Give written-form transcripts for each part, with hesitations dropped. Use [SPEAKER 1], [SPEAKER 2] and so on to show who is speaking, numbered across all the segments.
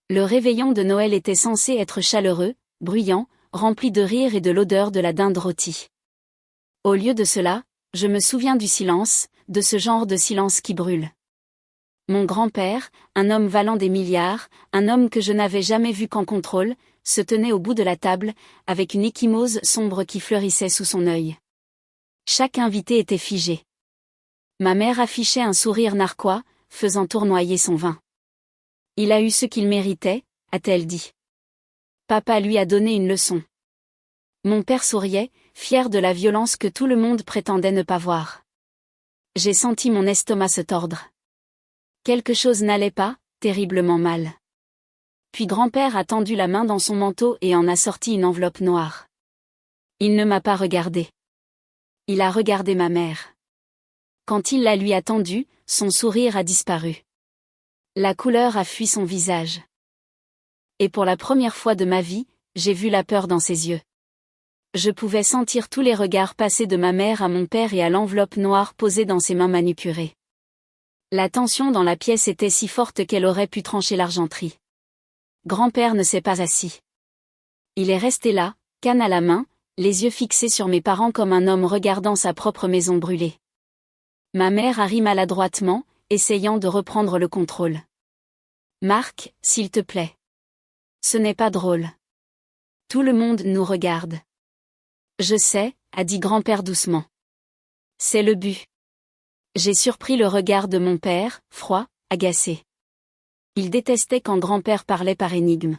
[SPEAKER 1] Le réveillon de Noël était censé être chaleureux, bruyant, rempli de rire et de l'odeur de la dinde rôtie. Au lieu de cela, je me souviens du silence, de ce genre de silence qui brûle. Mon grand-père, un homme valant des milliards, un homme que je n'avais jamais vu qu'en contrôle, se tenait au bout de la table, avec une ecchymose sombre qui fleurissait sous son œil. Chaque invité était figé. Ma mère affichait un sourire narquois, faisant tournoyer son vin. Il a eu ce qu'il méritait, a-t-elle dit. Papa lui a donné une leçon. Mon père souriait, fier de la violence que tout le monde prétendait ne pas voir. J'ai senti mon estomac se tordre. Quelque chose n'allait pas, terriblement mal. Puis grand-père a tendu la main dans son manteau et en a sorti une enveloppe noire. Il ne m'a pas regardé. Il a regardé ma mère. Quand il la lui a tendue, son sourire a disparu. La couleur a fui son visage. Et pour la première fois de ma vie, j'ai vu la peur dans ses yeux. Je pouvais sentir tous les regards passer de ma mère à mon père et à l'enveloppe noire posée dans ses mains manucurées. La tension dans la pièce était si forte qu'elle aurait pu trancher l'argenterie. Grand-père ne s'est pas assis. Il est resté là, canne à la main, les yeux fixés sur mes parents comme un homme regardant sa propre maison brûler. Ma mère a ri maladroitement, essayant de reprendre le contrôle. Marc, s'il te plaît. Ce n'est pas drôle. Tout le monde nous regarde. Je sais, a dit grand-père doucement. C'est le but. J'ai surpris le regard de mon père, froid, agacé. Il détestait quand grand-père parlait par énigme.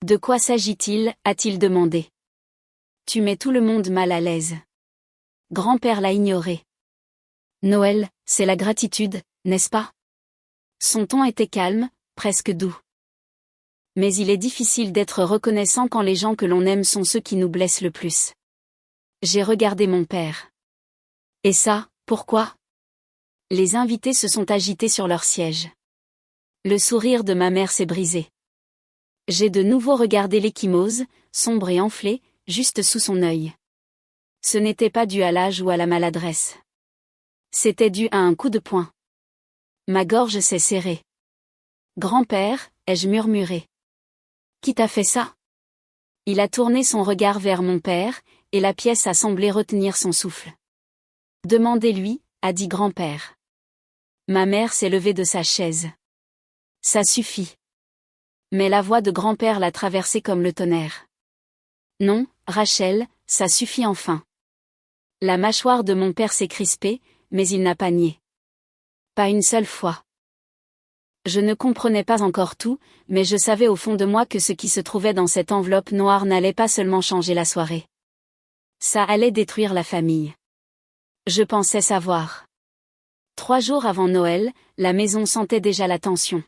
[SPEAKER 1] De quoi s'agit-il, a-t-il demandé. Tu mets tout le monde mal à l'aise. Grand-père l'a ignoré. Noël, c'est la gratitude, n'est-ce pas? Son ton était calme, presque doux. Mais il est difficile d'être reconnaissant quand les gens que l'on aime sont ceux qui nous blessent le plus. J'ai regardé mon père. Et ça, pourquoi? Les invités se sont agités sur leur siège. Le sourire de ma mère s'est brisé. J'ai de nouveau regardé l'ecchymose, sombre et enflée, juste sous son œil. Ce n'était pas dû à l'âge ou à la maladresse. C'était dû à un coup de poing. Ma gorge s'est serrée. Grand-père, ai-je murmuré. Qui t'a fait ça? Il a tourné son regard vers mon père, et la pièce a semblé retenir son souffle. Demandez-lui, a dit grand-père. Ma mère s'est levée de sa chaise. Ça suffit. Mais la voix de grand-père l'a traversée comme le tonnerre. Non, Rachel, ça suffit enfin. La mâchoire de mon père s'est crispée, mais il n'a pas nié. Pas une seule fois. Je ne comprenais pas encore tout, mais je savais au fond de moi que ce qui se trouvait dans cette enveloppe noire n'allait pas seulement changer la soirée. Ça allait détruire la famille. Je pensais savoir. 3 jours avant Noël, la maison sentait déjà la tension.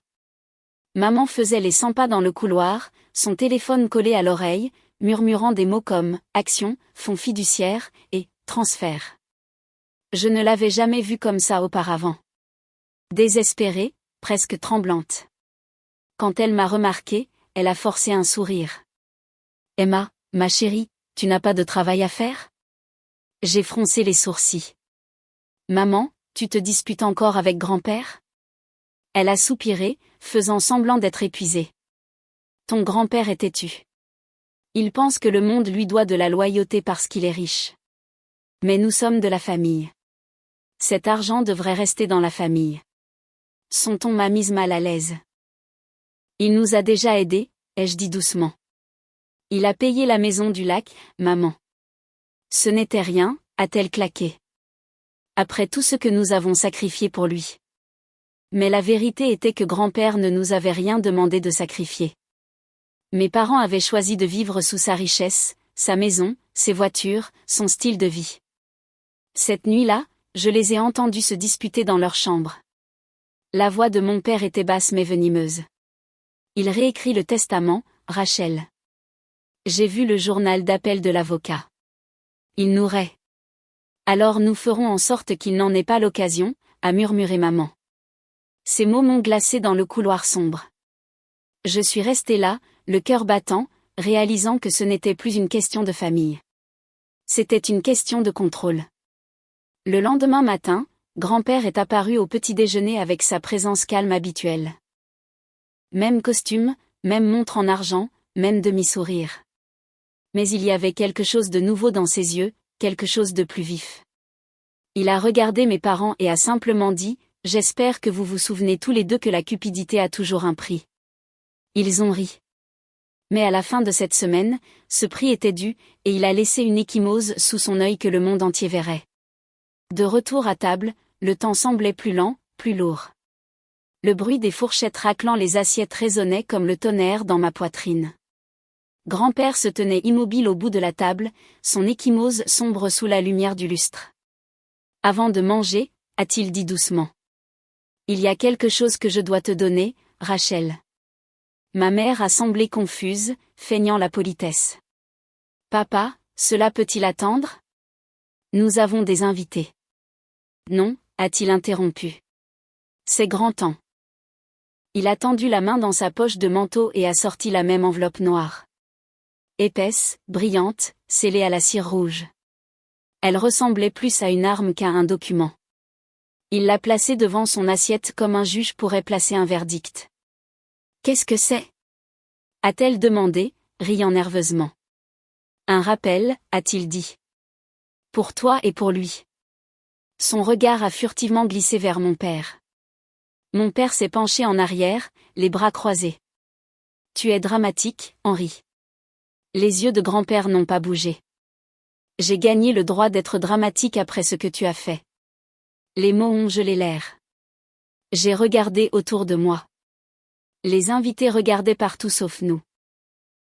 [SPEAKER 1] Maman faisait les 100 pas dans le couloir, son téléphone collé à l'oreille, murmurant des mots comme « action »,« fonds fiduciaire » et « transfert ». Je ne l'avais jamais vue comme ça auparavant. Désespérée, presque tremblante. Quand elle m'a remarqué, elle a forcé un sourire. « Emma, ma chérie, tu n'as pas de travail à faire ?» J'ai froncé les sourcils. « Maman, tu te disputes encore avec grand-père ?» Elle a soupiré, faisant semblant d'être épuisée. « Ton grand-père est têtu. Il pense que le monde lui doit de la loyauté parce qu'il est riche. Mais nous sommes de la famille. Cet argent devrait rester dans la famille. » Son ton m'a mise mal à l'aise. « Il nous a déjà aidés, ai-je dit doucement. Il a payé la maison du lac, maman. » Ce n'était rien, a-t-elle claqué. Après tout ce que nous avons sacrifié pour lui. Mais la vérité était que grand-père ne nous avait rien demandé de sacrifier. Mes parents avaient choisi de vivre sous sa richesse, sa maison, ses voitures, son style de vie. Cette nuit-là, je les ai entendus se disputer dans leur chambre. La voix de mon père était basse mais venimeuse. Il réécrit le testament, Rachel. J'ai vu le journal d'appel de l'avocat. Il nous rait. Alors nous ferons en sorte qu'il n'en ait pas l'occasion, a murmuré maman. Ces mots m'ont glacé dans le couloir sombre. Je suis restée là, le cœur battant, réalisant que ce n'était plus une question de famille. C'était une question de contrôle. Le lendemain matin, grand-père est apparu au petit déjeuner avec sa présence calme habituelle. Même costume, même montre en argent, même demi-sourire. Mais il y avait quelque chose de nouveau dans ses yeux, quelque chose de plus vif. Il a regardé mes parents et a simplement dit, « J'espère que vous vous souvenez tous les deux que la cupidité a toujours un prix. » Ils ont ri. Mais à la fin de cette semaine, ce prix était dû, et il a laissé une ecchymose sous son œil que le monde entier verrait. De retour à table, le temps semblait plus lent, plus lourd. Le bruit des fourchettes raclant les assiettes résonnait comme le tonnerre dans ma poitrine. Grand-père se tenait immobile au bout de la table, son ecchymose sombre sous la lumière du lustre. « Avant de manger, a-t-il dit doucement. Il y a quelque chose que je dois te donner, Rachel. » Ma mère a semblé confuse, feignant la politesse. « Papa, cela peut-il attendre ? Nous avons des invités. » « Non, a-t-il interrompu. C'est grand temps. » Il a tendu la main dans sa poche de manteau et a sorti la même enveloppe noire. Épaisse, brillante, scellée à la cire rouge. Elle ressemblait plus à une arme qu'à un document. Il l'a placée devant son assiette comme un juge pourrait placer un verdict. « Qu'est-ce que c'est ? » a-t-elle demandé, riant nerveusement. « Un rappel, a-t-il dit. Pour toi et pour lui. » Son regard a furtivement glissé vers mon père. Mon père s'est penché en arrière, les bras croisés. « Tu es dramatique, Henri. » Les yeux de grand-père n'ont pas bougé. « J'ai gagné le droit d'être dramatique après ce que tu as fait. » Les mots ont gelé l'air. J'ai regardé autour de moi. Les invités regardaient partout sauf nous.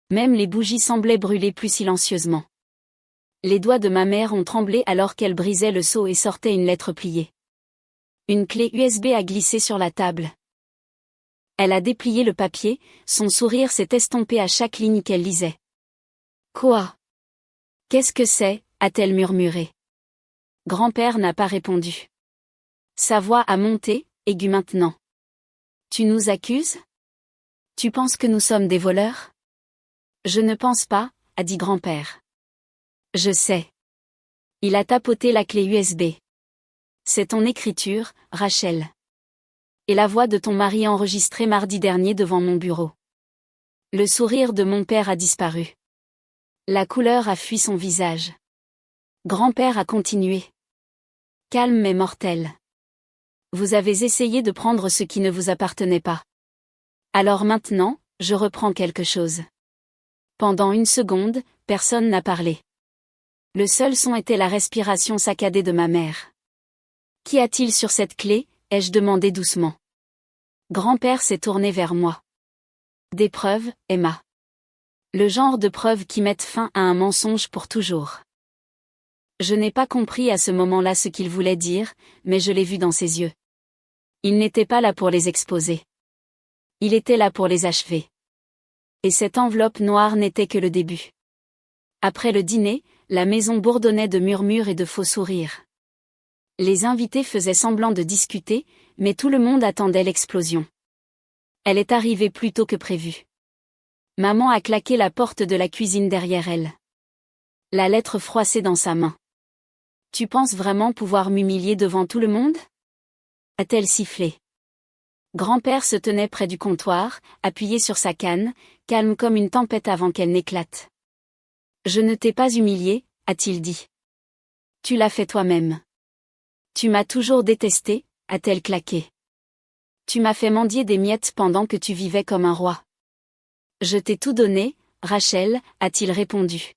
[SPEAKER 1] Même les bougies semblaient brûler plus silencieusement. Les doigts de ma mère ont tremblé alors qu'elle brisait le seau et sortait une lettre pliée. Une clé USB a glissé sur la table. Elle a déplié le papier, son sourire s'est estompé à chaque ligne qu'elle lisait. « Quoi ? Qu'est-ce que c'est » a-t-elle murmuré. Grand-père n'a pas répondu. Sa voix a monté, aiguë maintenant. « Tu nous accuses ? Tu penses que nous sommes des voleurs ? » Je ne pense pas, a dit grand-père. Je sais. Il a tapoté la clé USB. C'est ton écriture, Rachel. Et la voix de ton mari enregistrée mardi dernier devant mon bureau. Le sourire de mon père a disparu. La couleur a fui son visage. Grand-père a continué. Calme mais mortel. Vous avez essayé de prendre ce qui ne vous appartenait pas. Alors maintenant, je reprends quelque chose. Pendant une seconde, personne n'a parlé. Le seul son était la respiration saccadée de ma mère. Qu'y a-t-il sur cette clé ? Ai-je demandé doucement. Grand-père s'est tourné vers moi. Des preuves, Emma. Le genre de preuves qui mettent fin à un mensonge pour toujours. Je n'ai pas compris à ce moment-là ce qu'il voulait dire, mais je l'ai vu dans ses yeux. Il n'était pas là pour les exposer. Il était là pour les achever. Et cette enveloppe noire n'était que le début. Après le dîner, la maison bourdonnait de murmures et de faux sourires. Les invités faisaient semblant de discuter, mais tout le monde attendait l'explosion. Elle est arrivée plus tôt que prévu. Maman a claqué la porte de la cuisine derrière elle. La lettre froissée dans sa main. « Tu penses vraiment pouvoir m'humilier devant tout le monde ?» a-t-elle sifflé. Grand-père se tenait près du comptoir, appuyé sur sa canne, calme comme une tempête avant qu'elle n'éclate. « Je ne t'ai pas humilié, » a-t-il dit. « Tu l'as fait toi-même. »« Tu m'as toujours détesté, » a-t-elle claqué. « Tu m'as fait mendier des miettes pendant que tu vivais comme un roi. »« Je t'ai tout donné, Rachel, » a-t-il répondu.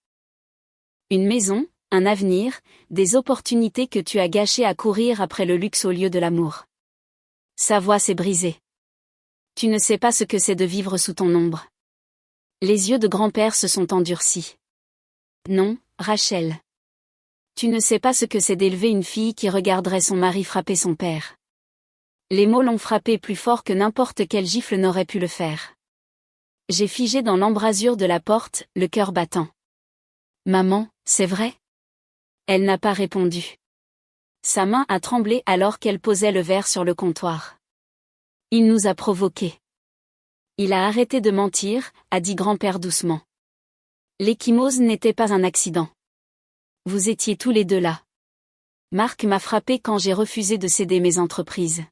[SPEAKER 1] « Une maison, un avenir, des opportunités que tu as gâchées à courir après le luxe au lieu de l'amour. » Sa voix s'est brisée. « Tu ne sais pas ce que c'est de vivre sous ton ombre. » Les yeux de grand-père se sont endurcis. « Non, Rachel. Tu ne sais pas ce que c'est d'élever une fille qui regarderait son mari frapper son père. » Les mots l'ont frappé plus fort que n'importe quelle gifle n'aurait pu le faire. J'ai figé dans l'embrasure de la porte, le cœur battant. « Maman, c'est vrai ? » Elle n'a pas répondu. Sa main a tremblé alors qu'elle posait le verre sur le comptoir. « Il nous a provoqués. »« Il a arrêté de mentir, » a dit grand-père doucement. « L'ecchymose n'était pas un accident. Vous étiez tous les deux là. Marc m'a frappé quand j'ai refusé de céder mes entreprises.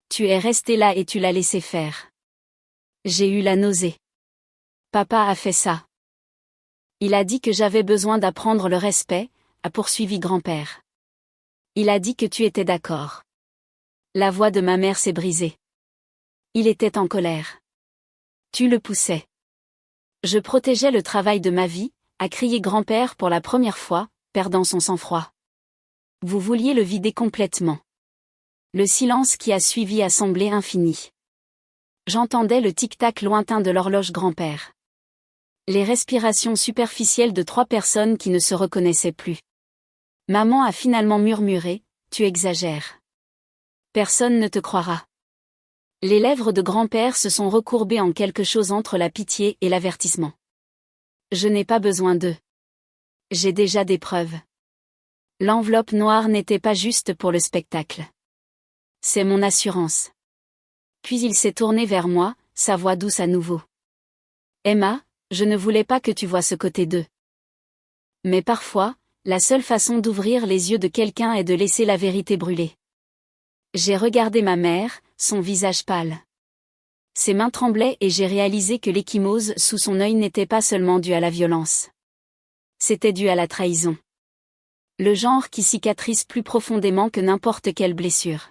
[SPEAKER 1] Tu es resté là et tu l'as laissé faire. J'ai eu la nausée. Papa a fait ça. Il a dit que j'avais besoin d'apprendre le respect, a poursuivi grand-père. Il a dit que tu étais d'accord. La voix de ma mère s'est brisée. Il était en colère. Tu le poussais. Je protégeais le travail de ma vie, a crié grand-père pour la première fois, perdant son sang-froid. Vous vouliez le vider complètement. Le silence qui a suivi a semblé infini. J'entendais le tic-tac lointain de l'horloge grand-père. Les respirations superficielles de 3 personnes qui ne se reconnaissaient plus. Maman a finalement murmuré, tu exagères. Personne ne te croira. Les lèvres de grand-père se sont recourbées en quelque chose entre la pitié et l'avertissement. Je n'ai pas besoin d'eux. J'ai déjà des preuves. L'enveloppe noire n'était pas juste pour le spectacle. C'est mon assurance. Puis il s'est tourné vers moi, sa voix douce à nouveau. Emma, je ne voulais pas que tu vois ce côté d'eux. Mais parfois, la seule façon d'ouvrir les yeux de quelqu'un est de laisser la vérité brûler. J'ai regardé ma mère, son visage pâle. Ses mains tremblaient et j'ai réalisé que l'ecchymose sous son œil n'était pas seulement due à la violence. C'était dû à la trahison. Le genre qui cicatrise plus profondément que n'importe quelle blessure.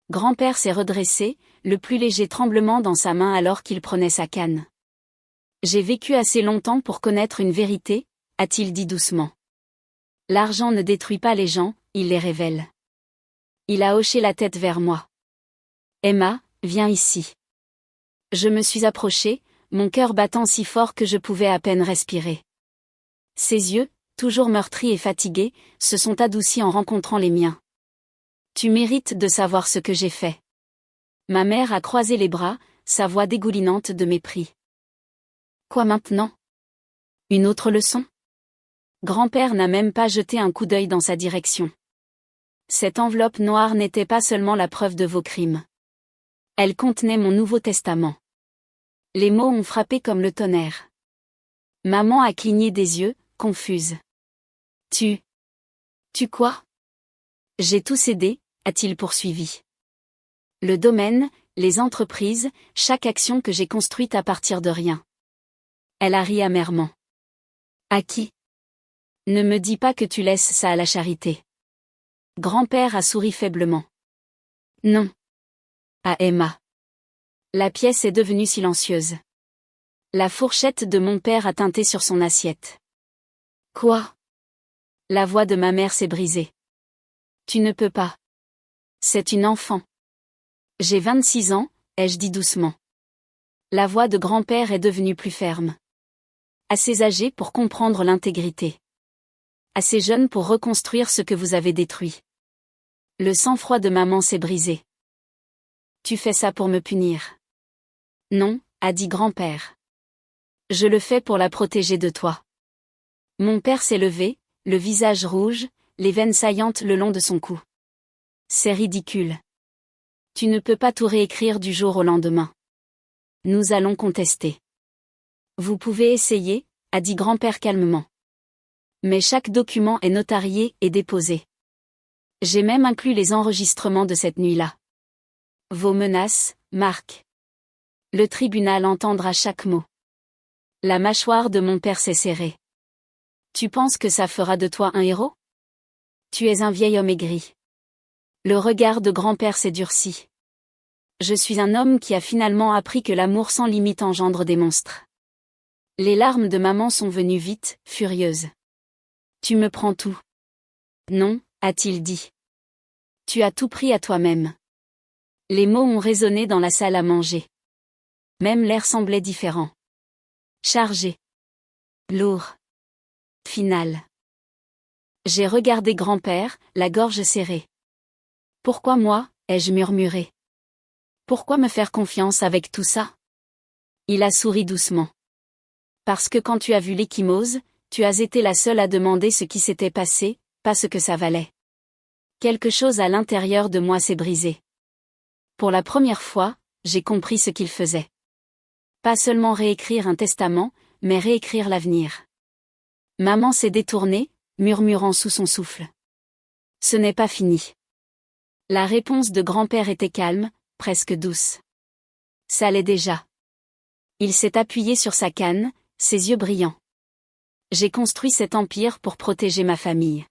[SPEAKER 1] Grand-père s'est redressé, le plus léger tremblement dans sa main alors qu'il prenait sa canne. J'ai vécu assez longtemps pour connaître une vérité, a-t-il dit doucement. L'argent ne détruit pas les gens, il les révèle. Il a hoché la tête vers moi. Emma, viens ici. Je me suis approchée, mon cœur battant si fort que je pouvais à peine respirer. Ses yeux, toujours meurtris et fatigués, se sont adoucis en rencontrant les miens. Tu mérites de savoir ce que j'ai fait. Ma mère a croisé les bras, sa voix dégoulinante de mépris. Quoi maintenant? Une autre leçon? Grand-père n'a même pas jeté un coup d'œil dans sa direction. Cette enveloppe noire n'était pas seulement la preuve de vos crimes. Elle contenait mon Nouveau Testament. Les mots ont frappé comme le tonnerre. Maman a cligné des yeux, confuse. Tu quoi? J'ai tout cédé, a-t-il poursuivi. Le domaine, les entreprises, chaque action que j'ai construite à partir de rien. Elle a ri amèrement. À qui? Ne me dis pas que tu laisses ça à la charité. Grand-père a souri faiblement. Non. À Emma. La pièce est devenue silencieuse. La fourchette de mon père a teinté sur son assiette. Quoi? La voix de ma mère s'est brisée. Tu ne peux pas. C'est une enfant. J'ai 26 ans, ai-je dit doucement. La voix de grand-père est devenue plus ferme. Assez âgée pour comprendre l'intégrité. Assez jeune pour reconstruire ce que vous avez détruit. Le sang-froid de maman s'est brisé. Tu fais ça pour me punir. Non, a dit grand-père. Je le fais pour la protéger de toi. Mon père s'est levé, le visage rouge, les veines saillantes le long de son cou. C'est ridicule. Tu ne peux pas tout réécrire du jour au lendemain. Nous allons contester. Vous pouvez essayer, a dit grand-père calmement. Mais chaque document est notarié et déposé. J'ai même inclus les enregistrements de cette nuit-là. Vos menaces, Marc. Le tribunal entendra chaque mot. La mâchoire de mon père s'est serrée. Tu penses que ça fera de toi un héros? Tu es un vieil homme aigri. Le regard de grand-père s'est durci. Je suis un homme qui a finalement appris que l'amour sans limite engendre des monstres. Les larmes de maman sont venues vite, furieuses. Tu me prends tout. Non, a-t-il dit. Tu as tout pris à toi-même. Les mots ont résonné dans la salle à manger. Même l'air semblait différent. Chargé. Lourd. Final. J'ai regardé grand-père, la gorge serrée. Pourquoi moi, ai-je murmuré. Pourquoi me faire confiance avec tout ça? Il a souri doucement. Parce que quand tu as vu l'ecchymose, tu as été la seule à demander ce qui s'était passé, pas ce que ça valait. Quelque chose à l'intérieur de moi s'est brisé. Pour la première fois, j'ai compris ce qu'il faisait. Pas seulement réécrire un testament, mais réécrire l'avenir. Maman s'est détournée, murmurant sous son souffle. Ce n'est pas fini. La réponse de grand-père était calme, presque douce. Ça l'est déjà. Il s'est appuyé sur sa canne, ses yeux brillants. J'ai construit cet empire pour protéger ma famille.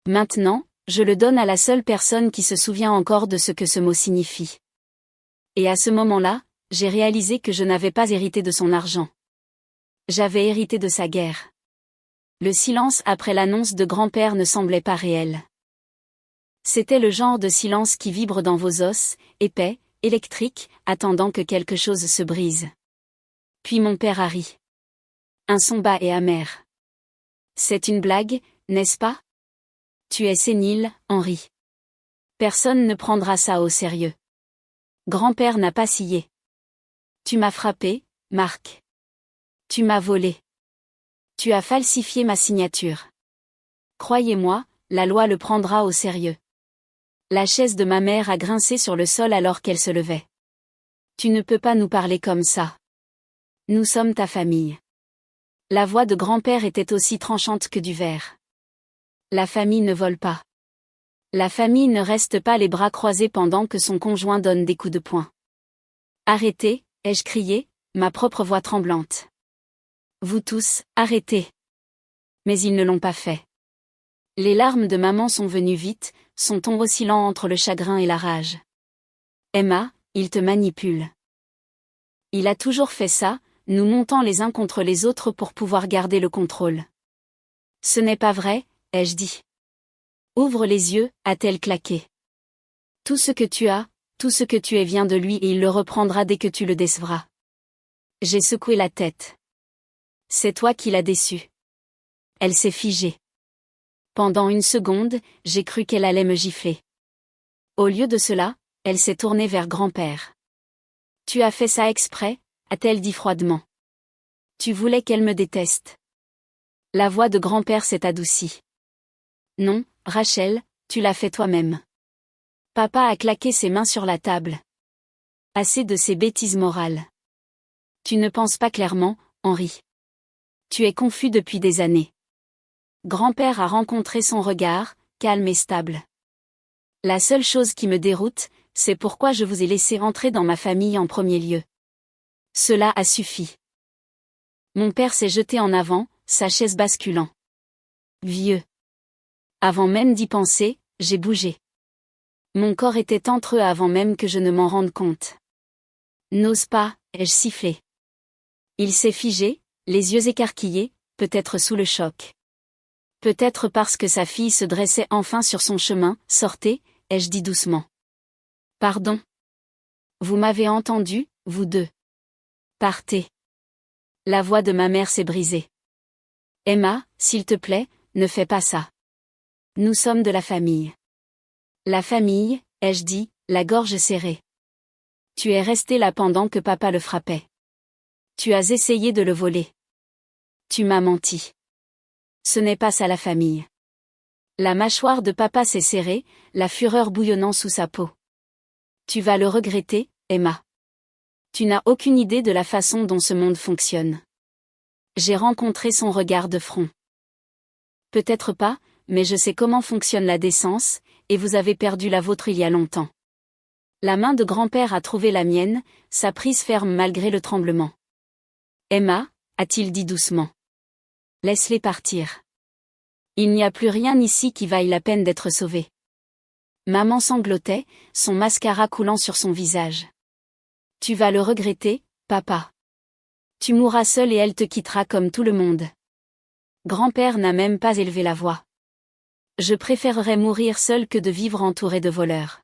[SPEAKER 1] Maintenant, je le donne à la seule personne qui se souvient encore de ce que ce mot signifie. Et à ce moment-là, j'ai réalisé que je n'avais pas hérité de son argent. J'avais hérité de sa guerre. Le silence après l'annonce de grand-père ne semblait pas réel. C'était le genre de silence qui vibre dans vos os, épais, électrique, attendant que quelque chose se brise. Puis mon père a ri. Un son bas et amer. C'est une blague, n'est-ce pas? Tu es sénile, Henri. Personne ne prendra ça au sérieux. Grand-père n'a pas scié. Tu m'as frappé, Marc. Tu m'as volé. Tu as falsifié ma signature. Croyez-moi, la loi le prendra au sérieux. La chaise de ma mère a grincé sur le sol alors qu'elle se levait. Tu ne peux pas nous parler comme ça. Nous sommes ta famille. La voix de grand-père était aussi tranchante que du verre. La famille ne vole pas. La famille ne reste pas les bras croisés pendant que son conjoint donne des coups de poing. Arrêtez, ai-je crié, ma propre voix tremblante. Vous tous, arrêtez. Mais ils ne l'ont pas fait. Les larmes de maman sont venues vite, son ton oscillant entre le chagrin et la rage. Emma, il te manipule. Il a toujours fait ça, nous montant les uns contre les autres pour pouvoir garder le contrôle. Ce n'est pas vrai, ai-je dit. Ouvre les yeux, a-t-elle claqué. Tout ce que tu as, tout ce que tu es vient de lui et il le reprendra dès que tu le décevras. J'ai secoué la tête. C'est toi qui l'as déçu. Elle s'est figée. Pendant une seconde, j'ai cru qu'elle allait me gifler. Au lieu de cela, elle s'est tournée vers grand-père. Tu as fait ça exprès, a-t-elle dit froidement. Tu voulais qu'elle me déteste. La voix de grand-père s'est adoucie. Non, Rachel, tu l'as fait toi-même. Papa a claqué ses mains sur la table. Assez de ces bêtises morales. Tu ne penses pas clairement, Henri. Tu es confus depuis des années. Grand-père a rencontré son regard, calme et stable. La seule chose qui me déroute, c'est pourquoi je vous ai laissé entrer dans ma famille en premier lieu. Cela a suffi. Mon père s'est jeté en avant, sa chaise basculant. Vieux. Avant même d'y penser, j'ai bougé. Mon corps était entre eux avant même que je ne m'en rende compte. N'ose pas, ai-je sifflé. Il s'est figé, les yeux écarquillés, peut-être sous le choc. Peut-être parce que sa fille se dressait enfin sur son chemin, sortez, ai-je dit doucement. Pardon. Vous m'avez entendu, vous deux. Partez. La voix de ma mère s'est brisée. Emma, s'il te plaît, ne fais pas ça. Nous sommes de la famille. La famille, ai-je dit, la gorge serrée. Tu es resté là pendant que papa le frappait. Tu as essayé de le voler. Tu m'as menti. Ce n'est pas ça la famille. La mâchoire de papa s'est serrée, la fureur bouillonnant sous sa peau. Tu vas le regretter, Emma. Tu n'as aucune idée de la façon dont ce monde fonctionne. J'ai rencontré son regard de front. Peut-être pas, mais je sais comment fonctionne la décence, et vous avez perdu la vôtre il y a longtemps. La main de grand-père a trouvé la mienne, sa prise ferme malgré le tremblement. Emma, a-t-il dit doucement. Laisse-les partir. Il n'y a plus rien ici qui vaille la peine d'être sauvé. Maman sanglotait, son mascara coulant sur son visage. Tu vas le regretter, papa. Tu mourras seul et elle te quittera comme tout le monde. Grand-père n'a même pas élevé la voix. Je préférerais mourir seul que de vivre entouré de voleurs.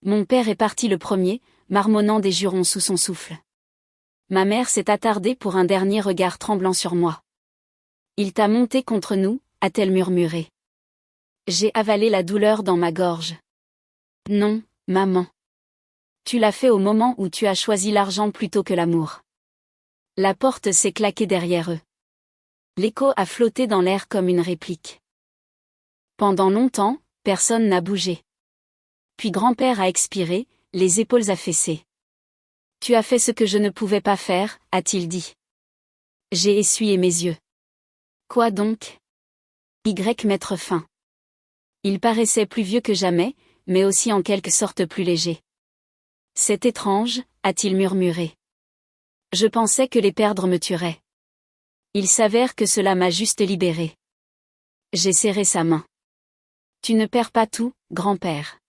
[SPEAKER 1] Mon père est parti le premier, marmonnant des jurons sous son souffle. Ma mère s'est attardée pour un dernier regard tremblant sur moi. Il t'a monté contre nous, a-t-elle murmuré. J'ai avalé la douleur dans ma gorge. Non, maman. Tu l'as fait au moment où tu as choisi l'argent plutôt que l'amour. La porte s'est claquée derrière eux. L'écho a flotté dans l'air comme une réplique. Pendant longtemps, personne n'a bougé. Puis grand-père a expiré, les épaules affaissées. Tu as fait ce que je ne pouvais pas faire, a-t-il dit. J'ai essuyé mes yeux. Quoi donc? Mettre fin. Il paraissait plus vieux que jamais, mais aussi en quelque sorte plus léger. C'est étrange, a-t-il murmuré. Je pensais que les perdre me tuerait. Il s'avère que cela m'a juste libéré. J'ai serré sa main. Tu ne perds pas tout, grand-père.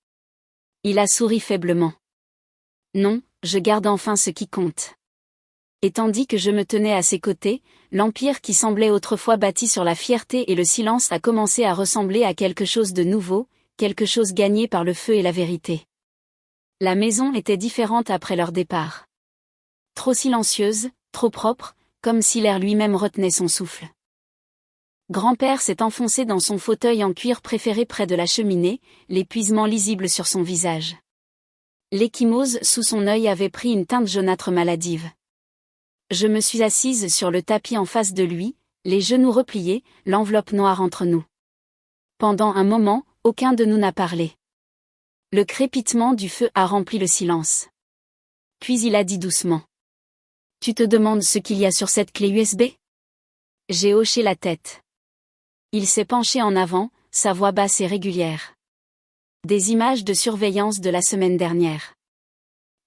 [SPEAKER 1] Il a souri faiblement. Non, je garde enfin ce qui compte. Et tandis que je me tenais à ses côtés, l'empire qui semblait autrefois bâti sur la fierté et le silence a commencé à ressembler à quelque chose de nouveau, quelque chose gagné par le feu et la vérité. La maison était différente après leur départ. Trop silencieuse, trop propre, comme si l'air lui-même retenait son souffle. Grand-père s'est enfoncé dans son fauteuil en cuir préféré près de la cheminée, l'épuisement lisible sur son visage. L'ecchymose sous son œil avait pris une teinte jaunâtre maladive. Je me suis assise sur le tapis en face de lui, les genoux repliés, l'enveloppe noire entre nous. Pendant un moment, aucun de nous n'a parlé. Le crépitement du feu a rempli le silence. Puis il a dit doucement. « Tu te demandes ce qu'il y a sur cette clé USB ?» J'ai hoché la tête. Il s'est penché en avant, sa voix basse et régulière. Des images de surveillance de la semaine dernière.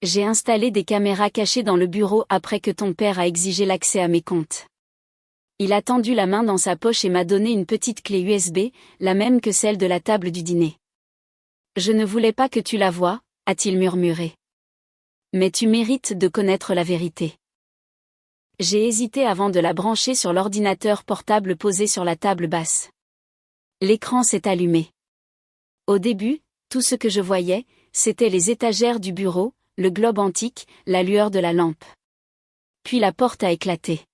[SPEAKER 1] J'ai installé des caméras cachées dans le bureau après que ton père a exigé l'accès à mes comptes. Il a tendu la main dans sa poche et m'a donné une petite clé USB, la même que celle de la table du dîner. Je ne voulais pas que tu la voies, a-t-il murmuré. Mais tu mérites de connaître la vérité. J'ai hésité avant de la brancher sur l'ordinateur portable posé sur la table basse. L'écran s'est allumé. Au début, tout ce que je voyais, c'était les étagères du bureau, le globe antique, la lueur de la lampe. Puis la porte a éclaté.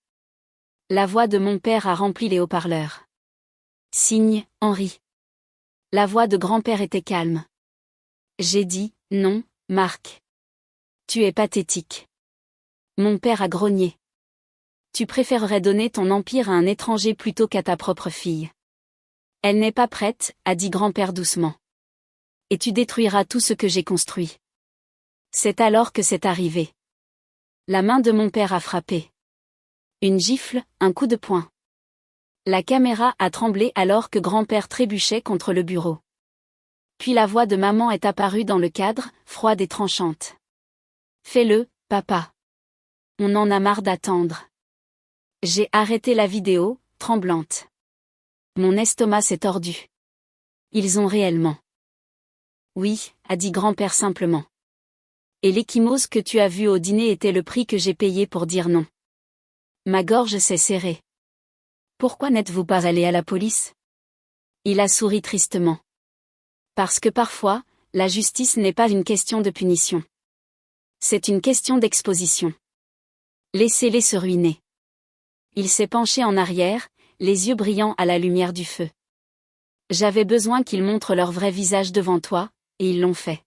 [SPEAKER 1] La voix de mon père a rempli les haut-parleurs. Signe, Henri. La voix de grand-père était calme. J'ai dit, non, Marc. Tu es pathétique. Mon père a grogné. Tu préférerais donner ton empire à un étranger plutôt qu'à ta propre fille. Elle n'est pas prête, a dit grand-père doucement. Et tu détruiras tout ce que j'ai construit. C'est alors que c'est arrivé. La main de mon père a frappé. Une gifle, un coup de poing. La caméra a tremblé alors que grand-père trébuchait contre le bureau. Puis la voix de maman est apparue dans le cadre, froide et tranchante. Fais-le, papa. On en a marre d'attendre. J'ai arrêté la vidéo, tremblante. Mon estomac s'est tordu. Ils ont réellement. Oui, a dit grand-père simplement. Et l'ecchymose que tu as vue au dîner était le prix que j'ai payé pour dire non. Ma gorge s'est serrée. Pourquoi n'êtes-vous pas allé à la police? Il a souri tristement. Parce que parfois, la justice n'est pas une question de punition. C'est une question d'exposition. Laissez-les se ruiner. Il s'est penché en arrière, les yeux brillants à la lumière du feu. J'avais besoin qu'ils montrent leur vrai visage devant toi, et ils l'ont fait.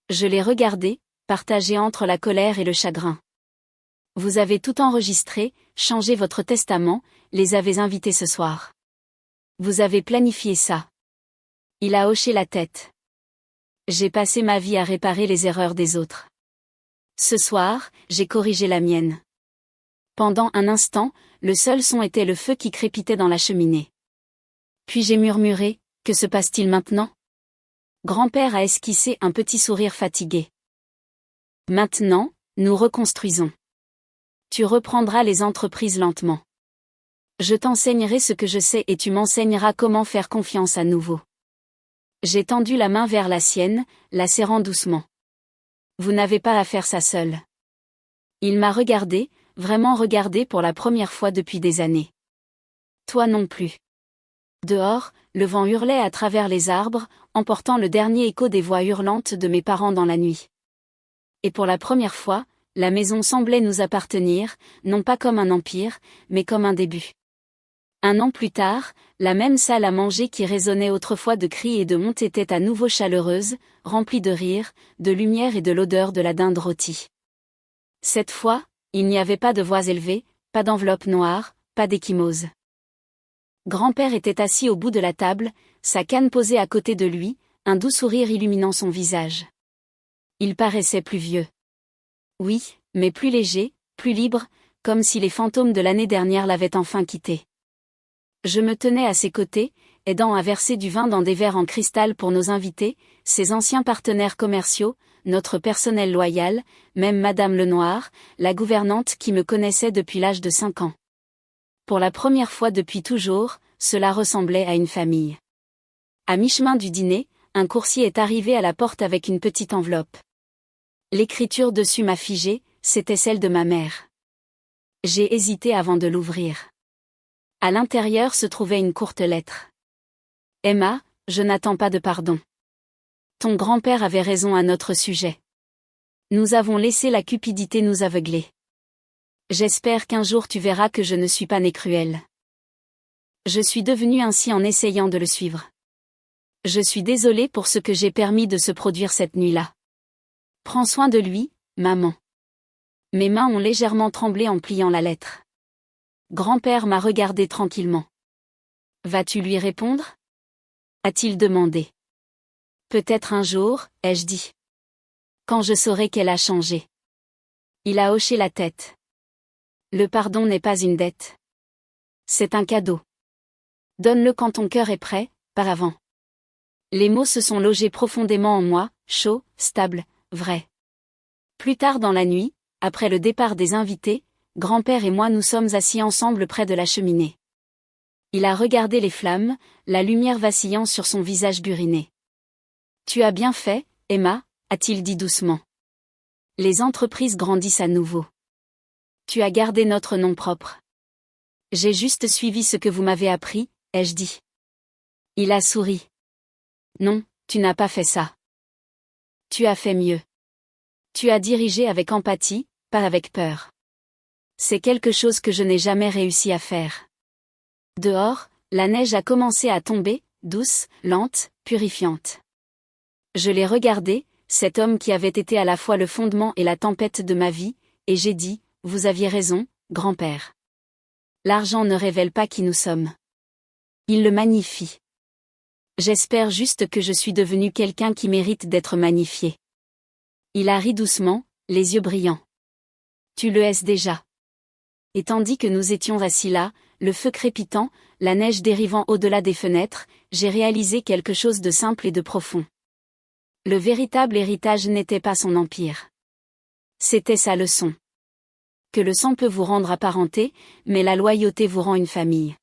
[SPEAKER 1] Je l'ai regardé, partagé entre la colère et le chagrin. Vous avez tout enregistré, changé votre testament, les avez invités ce soir. Vous avez planifié ça. Il a hoché la tête. J'ai passé ma vie à réparer les erreurs des autres. Ce soir, j'ai corrigé la mienne. Pendant un instant, le seul son était le feu qui crépitait dans la cheminée. Puis j'ai murmuré, que se passe-t-il maintenant? Grand-père a esquissé un petit sourire fatigué. Maintenant, nous reconstruisons. Tu reprendras les entreprises lentement. Je t'enseignerai ce que je sais et tu m'enseigneras comment faire confiance à nouveau. J'ai tendu la main vers la sienne, la serrant doucement. Vous n'avez pas à faire ça seul. Il m'a regardé, vraiment regardé pour la première fois depuis des années. Toi non plus. Dehors, le vent hurlait à travers les arbres, emportant le dernier écho des voix hurlantes de mes parents dans la nuit. Et pour la première fois, la maison semblait nous appartenir, non pas comme un empire, mais comme un début. Un an plus tard, la même salle à manger qui résonnait autrefois de cris et de honte était à nouveau chaleureuse, remplie de rires, de lumière et de l'odeur de la dinde rôtie. Cette fois, il n'y avait pas de voix élevées, pas d'enveloppe noire, pas d'ecchymose. Grand-père était assis au bout de la table, sa canne posée à côté de lui, un doux sourire illuminant son visage. Il paraissait plus vieux. Oui, mais plus léger, plus libre, comme si les fantômes de l'année dernière l'avaient enfin quitté. Je me tenais à ses côtés, aidant à verser du vin dans des verres en cristal pour nos invités, ses anciens partenaires commerciaux, notre personnel loyal, même Madame Lenoir, la gouvernante qui me connaissait depuis l'âge de 5 ans. Pour la première fois depuis toujours, cela ressemblait à une famille. À mi-chemin du dîner, un coursier est arrivé à la porte avec une petite enveloppe. L'écriture dessus m'a figé, c'était celle de ma mère. J'ai hésité avant de l'ouvrir. À l'intérieur se trouvait une courte lettre. Emma, je n'attends pas de pardon. Ton grand-père avait raison à notre sujet. Nous avons laissé la cupidité nous aveugler. J'espère qu'un jour tu verras que je ne suis pas née cruelle. Je suis devenue ainsi en essayant de le suivre. Je suis désolée pour ce que j'ai permis de se produire cette nuit-là. Prends soin de lui, maman. Mes mains ont légèrement tremblé en pliant la lettre. Grand-père m'a regardé tranquillement. Vas-tu lui répondre ? A-t-il demandé. Peut-être un jour, ai-je dit. Quand je saurai qu'elle a changé. Il a hoché la tête. Le pardon n'est pas une dette. C'est un cadeau. Donne-le quand ton cœur est prêt, par avant. Les mots se sont logés profondément en moi, chauds, stables, vrais. Plus tard dans la nuit, après le départ des invités, grand-père et moi nous sommes assis ensemble près de la cheminée. Il a regardé les flammes, la lumière vacillant sur son visage buriné. Tu as bien fait, Emma, a-t-il dit doucement. Les entreprises grandissent à nouveau. Tu as gardé notre nom propre. J'ai juste suivi ce que vous m'avez appris, ai-je dit. Il a souri. Non, tu n'as pas fait ça. Tu as fait mieux. Tu as dirigé avec empathie, pas avec peur. C'est quelque chose que je n'ai jamais réussi à faire. Dehors, la neige a commencé à tomber, douce, lente, purifiante. Je l'ai regardé, cet homme qui avait été à la fois le fondement et la tempête de ma vie, et j'ai dit, vous aviez raison, grand-père. L'argent ne révèle pas qui nous sommes. Il le magnifie. J'espère juste que je suis devenu quelqu'un qui mérite d'être magnifié. Il a ri doucement, les yeux brillants. Tu le es déjà. Et tandis que nous étions assis là, le feu crépitant, la neige dérivant au-delà des fenêtres, j'ai réalisé quelque chose de simple et de profond. Le véritable héritage n'était pas son empire. C'était sa leçon. Que le sang peut vous rendre apparenté, mais la loyauté vous rend une famille.